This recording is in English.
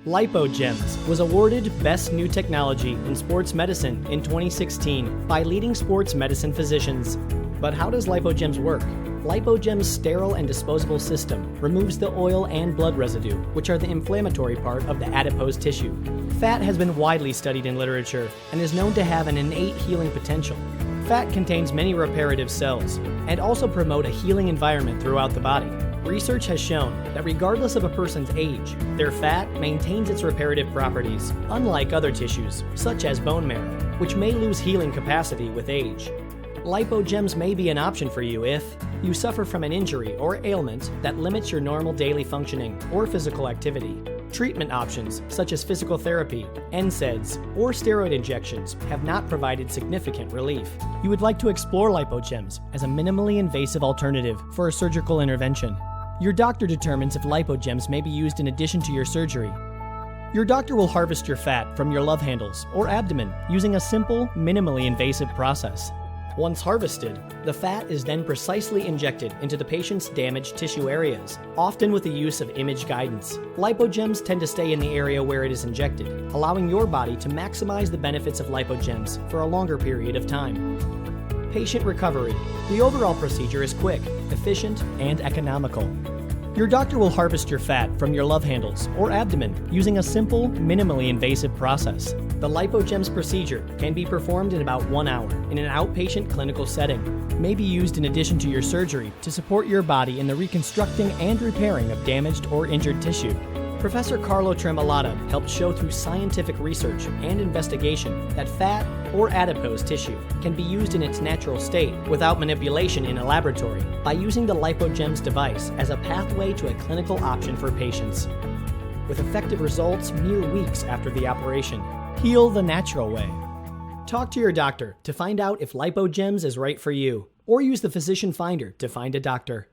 LipoGems was awarded Best New Technology in Sports Medicine in 2016 by leading sports medicine physicians. But how does LipoGems work? LipoGems' sterile and disposable system removes the oil and blood residue, which are the inflammatory part of the adipose tissue. Fat has been widely studied in literature and is known to have an innate healing potential. Fat contains many reparative cells and also promote a healing environment throughout the body. Research has shown that regardless of a person's age, their fat maintains its reparative properties, unlike other tissues, such as bone marrow, which may lose healing capacity with age. LipoGems may be an option for you if you suffer from an injury or ailment that limits your normal daily functioning or physical activity. Treatment options such as physical therapy, NSAIDs, or steroid injections have not provided significant relief. You would like to explore LipoGems as a minimally invasive alternative for a surgical intervention. Your doctor determines if LipoGems may be used in addition to your surgery. Your doctor will harvest your fat from your love handles or abdomen using a simple, minimally invasive process. Once harvested, the fat is then precisely injected into the patient's damaged tissue areas, often with the use of image guidance. LipoGems tend to stay in the area where it is injected, allowing your body to maximize the benefits of LipoGems for a longer period of time. Patient recovery. The overall procedure is quick, efficient, and economical. Your doctor will harvest your fat from your love handles or abdomen using a simple, minimally invasive process. The LipoGems procedure can be performed in about 1 hour in an outpatient clinical setting. May be used in addition to your surgery to support your body in the reconstructing and repairing of damaged or injured tissue. Professor Carlo Tremolata helped show through scientific research and investigation that fat or adipose tissue can be used in its natural state without manipulation in a laboratory by using the LipoGems device as a pathway to a clinical option for patients. With effective results mere weeks after the operation. Heal the natural way. Talk to your doctor to find out if LipoGems is right for you, or use the physician finder to find a doctor.